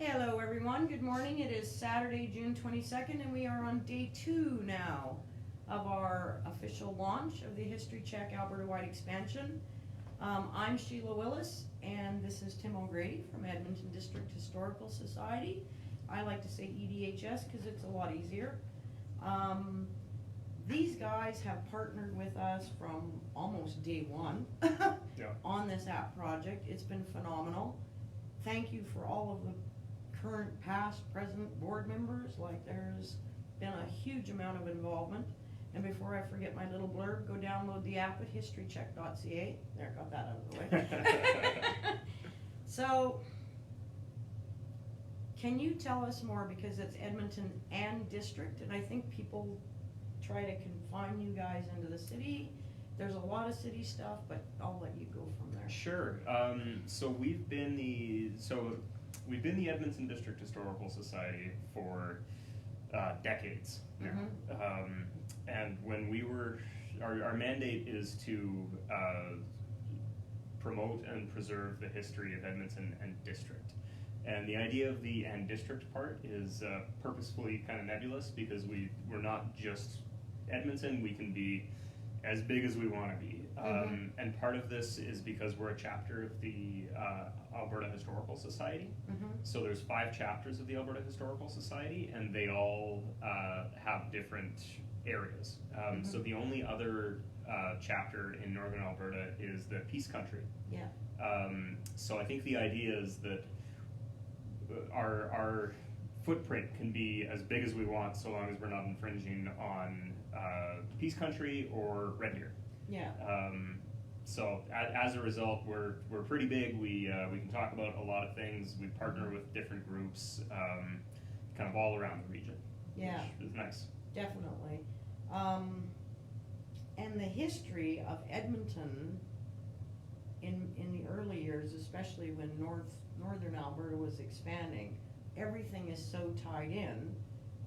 Hello everyone, good morning. It is Saturday, June 22nd, and we are on day 2 now of our official launch of the History Check Alberta-wide expansion. I'm Sheila Willis, and this is Tim O'Grady from Edmonton District Historical Society. I like to say EDHS because it's a lot easier. These guys have partnered with us from almost day 1 on this app project. It's been phenomenal. Thank you for all of the current, past, present board members. Like, there's been a huge amount of involvement. And before I forget my little blurb, go download the app at historycheck.ca. There, got that out of the way. So, can you tell us more, because it's Edmonton and district, and I think people try to confine you guys into the city. There's a lot of city stuff, but I'll let you go from there. Sure. So we've been the Edmonton District Historical Society for decades now. And when we were, our mandate is to promote and preserve the history of Edmonton and district. And the idea of the and district part is purposefully kind of nebulous, because we're not just Edmonton, we can be as big as we want to be. And part of this is because we're a chapter of the Alberta Historical Society. So there's 5 chapters of the Alberta Historical Society, and they all have different areas. So the only other chapter in Northern Alberta is the Peace Country. So I think the idea is that our footprint can be as big as we want, so long as we're not infringing on Peace Country or Red Deer. So as a result, we're pretty big. We can talk about a lot of things. We partner with different groups, kind of all around the region. Which is nice. Definitely. And the history of Edmonton in the early years, especially when northern Alberta was expanding, everything is so tied in.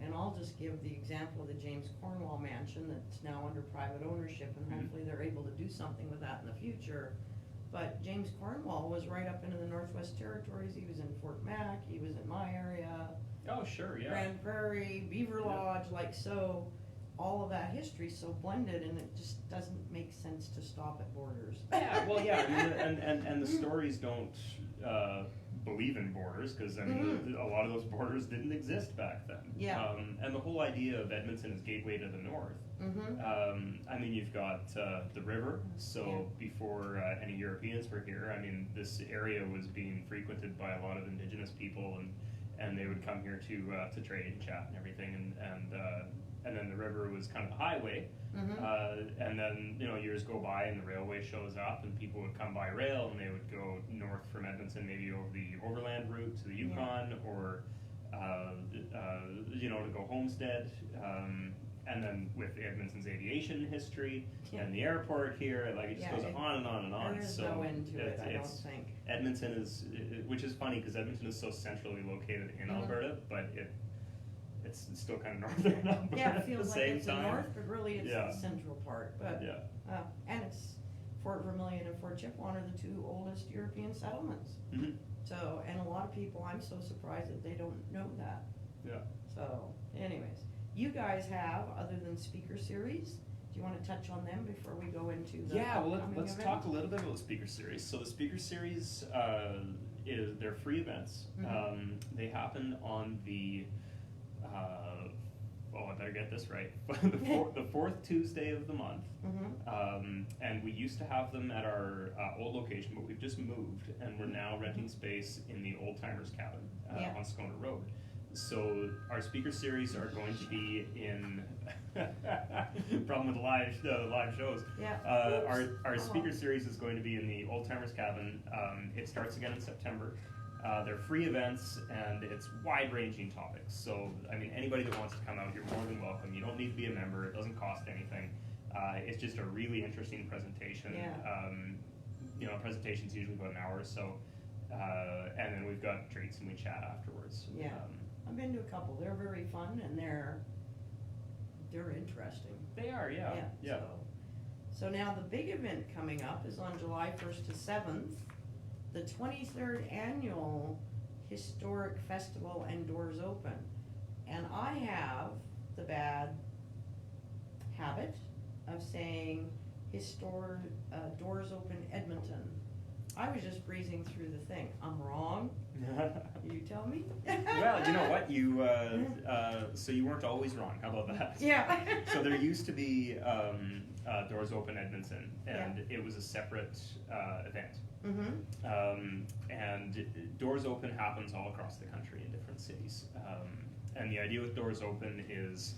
And I'll just give the example of the James Cornwall Mansion that's now under private ownership, and hopefully they're able to do something with that in the future. But James Cornwall was right up into the Northwest Territories. He was in Fort Mac, he was in my area. Oh, sure, yeah. Grand Prairie, Beaver Lodge, like, so all of that history so blended, and it just doesn't make sense to stop at borders. Yeah, well, yeah, I mean, and the stories don't believe in borders, because I mean, a lot of those borders didn't exist back then. And the whole idea of Edmonton as gateway to the north. I mean, you've got the river, so before any Europeans were here, I mean, this area was being frequented by a lot of Indigenous people, and they would come here to trade and chat and everything, and then the river was kind of the highway. And then, you know, years go by and the railway shows up, and people would come by rail, and they would go north from Edmonton, maybe over the overland route to the Yukon, or you know, to go Homestead. And then with Edmonton's aviation history and the airport here, like, it just goes on and on and on. There is no end to it, I don't think. Edmonton is, which is funny because Edmonton is so centrally located in Alberta, but it's still kind of northern Alberta it feels at the same it's time. The north, but really it's the central part. But and it's Fort Vermilion and Fort Chipewyan are the 2 oldest European settlements. So, and a lot of people, I'm so surprised that they don't know that. So, anyways, you guys have, other than speaker series, do you want to touch on them before we go into the let's event? talk a little bit about the speaker series. So the speaker series they're free events. They happen on the I better get this right. the 4th Tuesday of the month. And we used to have them at our old location, but we've just moved, and we're now renting space in the Old Timers Cabin on Scona Road. So our speaker series are going to be in problem with live shows. Our speaker series is going to be in the Old Timers Cabin. It starts again in September. They're free events, and it's wide-ranging topics. So, I mean, anybody that wants to come out, you're more than welcome. You don't need to be a member. It doesn't cost anything. It's just a really interesting presentation. You know, presentation's usually about an hour or so. And then we've got treats, and we chat afterwards. I've been to a couple. They're very fun, and they're interesting. They are, So now the big event coming up is on July 1st to 7th, the 23rd annual Historic Historic Festival and Doors Open. And I have the bad habit of saying Doors Open Edmonton. I was just breezing through the thing. I'm wrong. You tell me. Well, you know what? So you weren't always wrong. How about that? Yeah. So there used to be Doors Open Edmonton, and it was a separate event. And Doors Open happens all across the country in different cities. And the idea with Doors Open is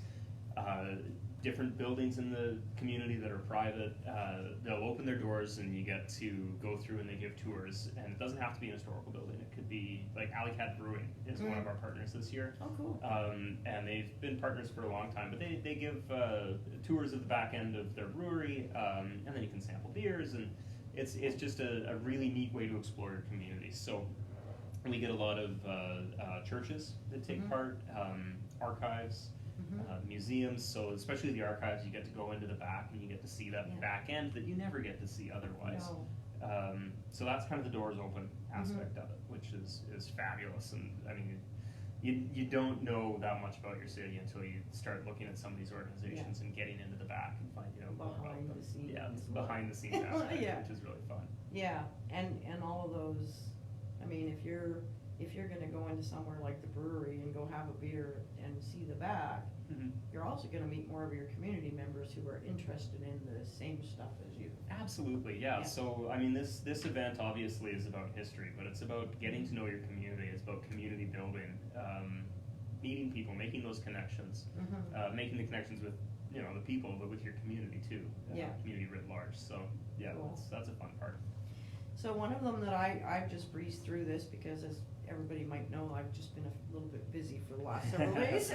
different buildings in the community that are private, they'll open their doors and you get to go through and they give tours. And it doesn't have to be an historical building. It could be, like Alley Cat Brewing is one of our partners this year. Oh, cool. And they've been partners for a long time, but they give tours of the back end of their brewery, and then you can sample beers, and it's just a really neat way to explore your community. So we get a lot of churches that take part, archives, museums. So especially the archives, you get to go into the back and you get to see that back end that you never get to see otherwise. No. So that's kind of the Doors Open aspect of it, which is fabulous. And I mean, you don't know that much about your city until you start looking at some of these organizations and getting into the back and finding out more about them. Yeah, it's behind the scenes aspect, which is really fun. Yeah, and all of those. I mean, if you're going to go into somewhere like the brewery and go have a beer and see the back, you're also going to meet more of your community members who are interested in the same stuff as you. Absolutely, yeah. So, I mean, this event obviously is about history, but it's about getting to know your community. It's about community building, meeting people, making those connections, making the connections with, the people, but with your community too. Community writ large. So, yeah, cool. that's a fun part. So one of them that I've just breezed through this because, as everybody might know, I've just been a little bit busy for the last several days.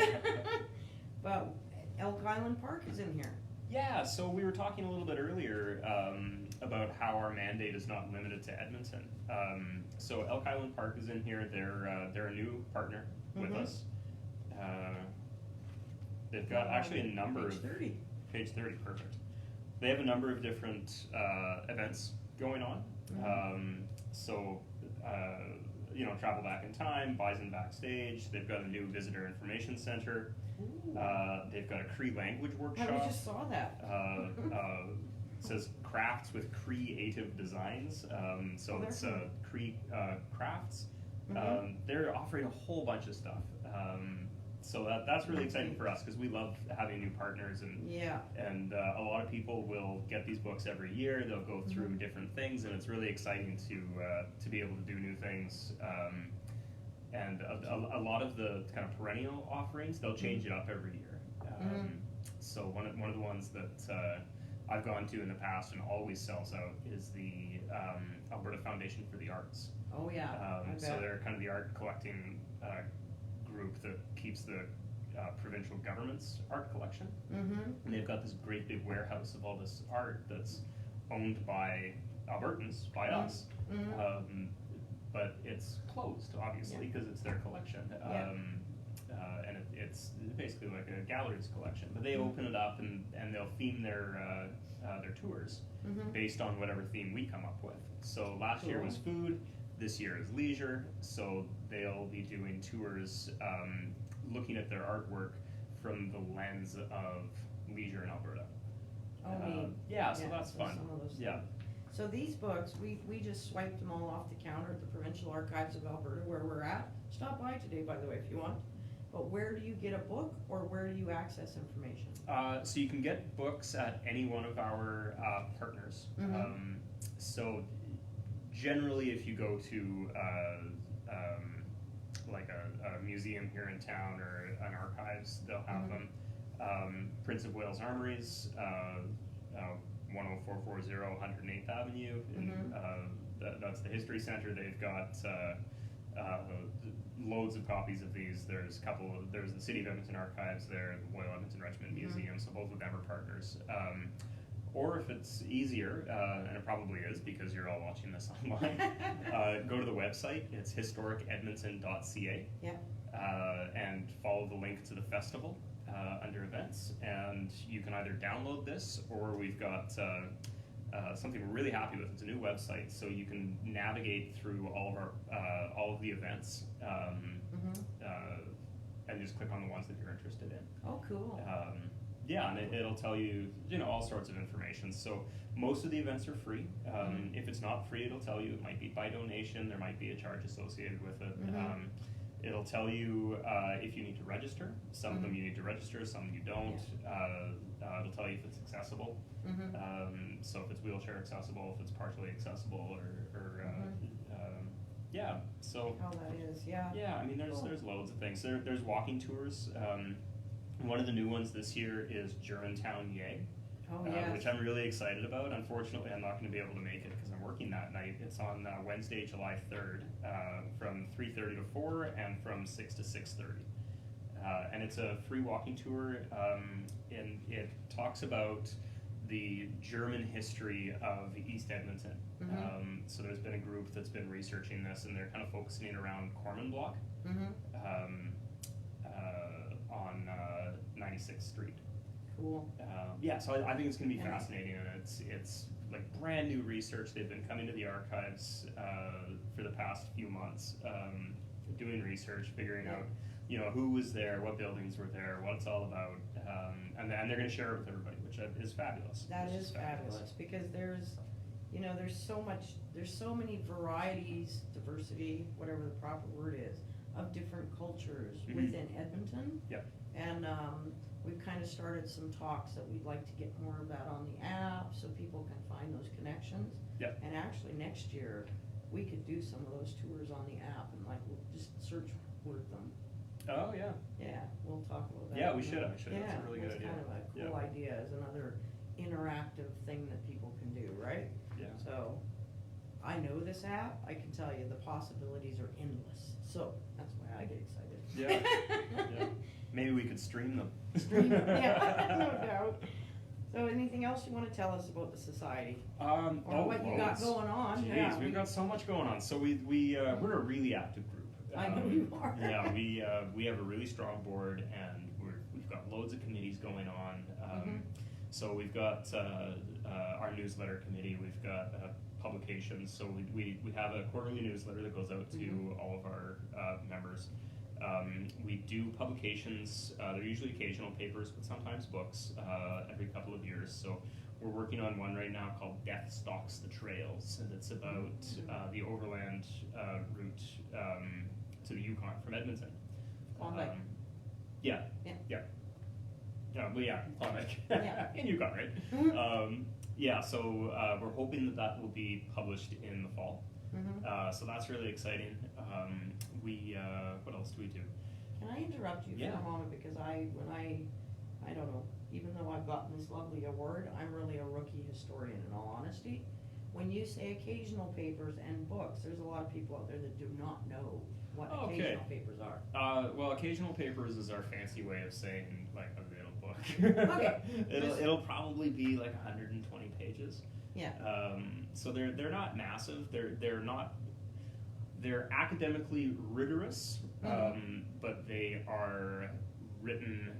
But Elk Island Park is in here. Yeah, so we were talking a little bit earlier about how our mandate is not limited to Edmonton. So Elk Island Park is in here. They're a new partner with us. They've got actually a number of... Page 30, perfect. They have a number of different events going on. Travel back in time, Bison backstage. They've got a new visitor information center. They've got a Cree language workshop. I just saw that. It says crafts with creative designs. It's Cree crafts. They're offering a whole bunch of stuff. So that's really exciting for us because we love having new partners, and a lot of people will get these books every year. They'll go through different things, and it's really exciting to be able to do new things. And a lot of the kind of perennial offerings, they'll change it up every year. So one of the ones that I've gone to in the past and always sells out is the Alberta Foundation for the Arts. Oh yeah. So they're kind of the art collecting group that keeps the provincial government's art collection. And they've got this great big warehouse of all this art that's owned by Albertans, by us. But it's closed, obviously, because it's their collection. And it's basically like a gallery's collection. But they open it up and they'll theme their tours based on whatever theme we come up with. So last year was food. This year is leisure, so they'll be doing tours looking at their artwork from the lens of leisure in Alberta. So that's fun. So these books, we just swiped them all off the counter at the Provincial Archives of Alberta, where we're at. Stop by today, by the way, if you want. But where do you get a book, or where do you access information? So you can get books at any one of our partners. So generally, if you go to like a museum here in town or an archives, they'll have them. Prince of Wales Armories, 10440 108th Avenue. That's the History Center. They've got loads of copies of these. There's the City of Edmonton Archives there, the Royal Edmonton Regiment Museum, so both of them are partners. Or if it's easier, and it probably is because you're all watching this online, go to the website. It's historicedmonton.ca. And follow the link to the festival under events. And you can either download this, or we've got something we're really happy with. It's a new website, so you can navigate through all of the events and just click on the ones that you're interested in. Oh, cool. Yeah, and it'll tell you, all sorts of information. So most of the events are free. If it's not free, it'll tell you it might be by donation. There might be a charge associated with it. It'll tell you if you need to register. Some of them you need to register, some you don't. It'll tell you if it's accessible. So if it's wheelchair accessible, if it's partially accessible, or yeah. So how that is, yeah. Yeah, I mean, there's loads of things. There's walking tours. One of the new ones this year is Germantown Yay, which I'm really excited about. Unfortunately, I'm not going to be able to make it because I'm working that night. It's on Wednesday, July 3rd, from 3:30 to 4 and from 6 to 6:30. And it's a free walking tour, and it talks about the German history of East Edmonton. So there's been a group that's been researching this, and they're kind of focusing around Corman Block on 96th Street. Cool. Yeah, so I think it's going to be fascinating, and it's like brand new research. They've been coming to the archives for the past few months, doing research, figuring out who was there, what buildings were there, what it's all about, and they're going to share it with everybody, which is fabulous. That is fabulous because there's so many varieties, diversity, whatever the proper word is, of different cultures within Edmonton. Yep. And we've kind of started some talks that we'd like to get more of that on the app so people can find those connections. Yep. And actually next year we could do some of those tours on the app and we'll just search word them. Oh yeah. Yeah, we'll talk about that. Yeah, we should. That's Yeah, a really good idea. Kind of a cool idea as another interactive thing that people can do, right? Yeah. So, I know this app, I can tell you the possibilities are endless, so that's why I get excited. Yeah. Maybe we could stream them. Yeah, no doubt. So anything else you wanna tell us about the society? Or what you got going on? Jeez, we've got so much going on. So we're a really active group. I know you are. Yeah, we have a really strong board, and we've got loads of committees going on. So we've got our newsletter committee. We've got publications. So we have a quarterly newsletter that goes out to all of our members. We do publications. They're usually occasional papers, but sometimes books every couple of years. So we're working on one right now called Death Stalks the Trails, and it's about the overland route to the Yukon from Edmonton. Klondike. Yeah. Klondike. In Yukon, right? So we're hoping that will be published in the fall. So that's really exciting. What else do we do? Can I interrupt you for a moment, because I don't know, even though I've gotten this lovely award, I'm really a rookie historian in all honesty. When you say occasional papers and books, there's a lot of people out there that do not know what occasional papers are. Well, occasional papers is our fancy way of saying like a little book. Okay. It'll probably be like 120 pages. Yeah. So they're not massive. They're academically rigorous, but they are written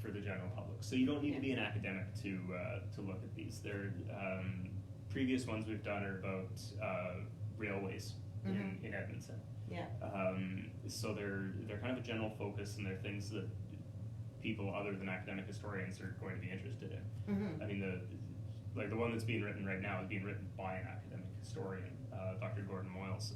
for the general public. So you don't need to be an academic to look at these. They're previous ones we've done are about railways in Edmonton. Yeah. So they're kind of a general focus, and they're things that people other than academic historians are going to be interested in. I mean, the one that's being written right now is being written by an academic historian, Dr. Gordon Moyles.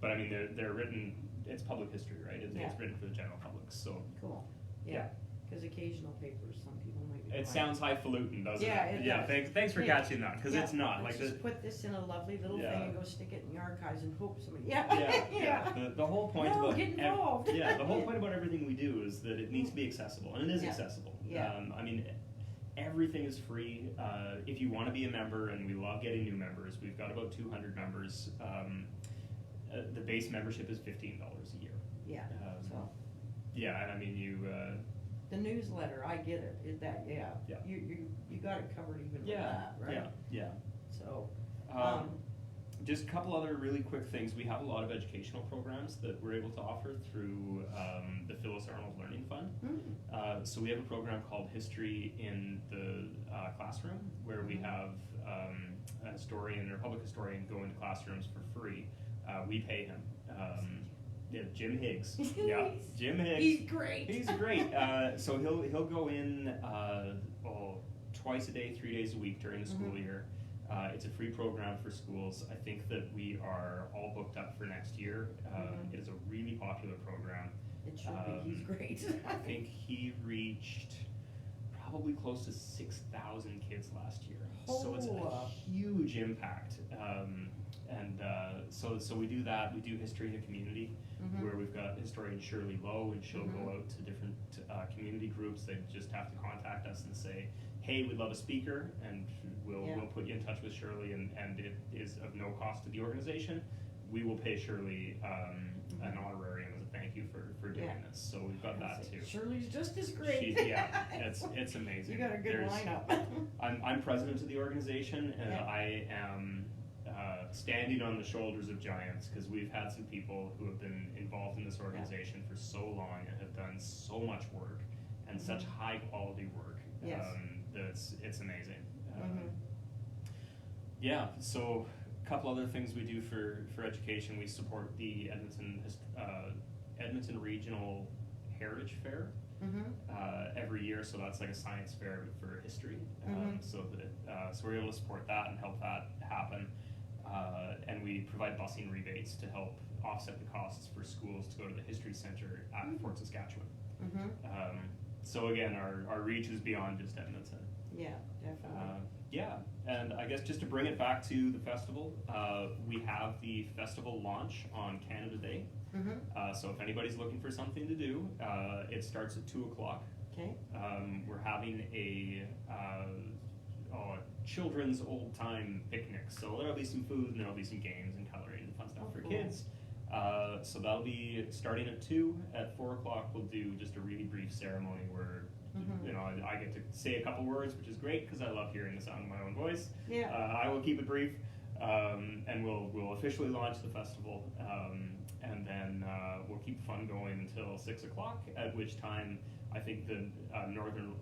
But I mean, they're written. It's public history, right? It's written for the general public. So cool. Yeah. Because occasional papers, some people might be. It sounds highfalutin, doesn't it? Yeah. Thanks for catching that, because it's not Let's just put this in a lovely little thing and go stick it in the archives and hope somebody. The whole point about get involved. The whole point about everything we do is that it needs to be accessible, and it is accessible. I mean, everything is free. If you want to be a member, and we love getting new members, we've got about 200 members. The base membership is $15 a year. Yeah. And I mean the newsletter, I get it. Is that you got it covered even with that, right? Yeah. So. Just a couple other really quick things. We have a lot of educational programs that we're able to offer through the Phyllis Arnold Learning Fund. So we have a program called History in the Classroom, where we have a historian or public historian go into classrooms for free we pay him. Yeah, Jim Higgs. Yeah, Jim Higgs. He's great. He's great. So he'll go in twice a day, 3 days a week during the school year. It's a free program for schools. I think that we are all booked up for next year. It is a really popular program. It should be. He's great. I think he reached probably close to 6,000 kids last year. So it's a huge impact. So we do that. We do history in a community, where we've got historian Shirley Lowe, and she'll go out to different community groups. They just have to contact us and say, hey, we'd love a speaker, and we'll put you in touch with Shirley, and it is of no cost to the organization. We will pay Shirley an honorarium as a thank you for doing this. So we've got that too. Shirley's just as great. It's amazing. You got a good lineup. I'm president of the organization, and I am standing on the shoulders of giants, because we've had some people who have been involved in this organization for so long and have done so much work and such high quality work. It's amazing. So a couple other things we do for education. We support the Edmonton Regional Heritage Fair every year, so that's like a science fair for history. So we're able to support that and help that happen. And we provide busing rebates to help offset the costs for schools to go to the History Center at Fort Saskatchewan. So again, our reach is beyond just Edmonton. Yeah, definitely. And I guess just to bring it back to the festival, we have the festival launch on Canada Day. So if anybody's looking for something to do, it starts at 2 o'clock. Okay. We're having a children's old time picnic. So there'll be some food, and there'll be some games and coloring and fun stuff for kids. So that'll be starting at 2. At 4 o'clock, we'll do just a really brief ceremony where I get to say a couple words, which is great because I love hearing the sound of my own voice. I will keep it brief, and we'll officially launch the festival, and then we'll keep the fun going until 6 o'clock. At which time, I think the Northern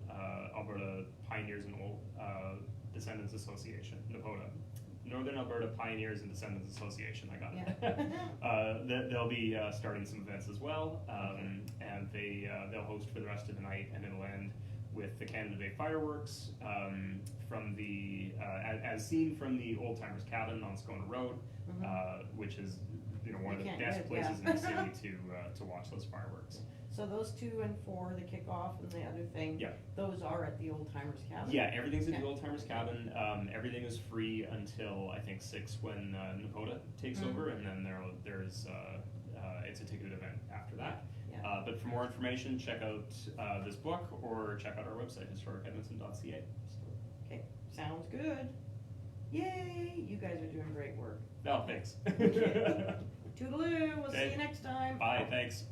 Alberta Pioneers and Descendants Association, NAPODA. Northern Alberta Pioneers and Descendants Association, I got it. They'll be starting some events as well, and they'll host for the rest of the night, and it'll end with the Canada Day fireworks from the as seen from the Old Timers Cabin on Scona Road, which is one of the best places in the city to watch those fireworks. So those 2 and 4, the kickoff and the other thing, those are at the Old Timers Cabin? Yeah, everything's at the Old Timers Cabin. Everything is free until I think 6 when NAPODA takes over, and then there's it's a ticketed event after that. But for more information, check out this book or check out our website, historicedmonton.ca. Okay, sounds good. Yay! You guys are doing great work. Oh, thanks. Toodaloo! We'll see you next time. Bye, thanks.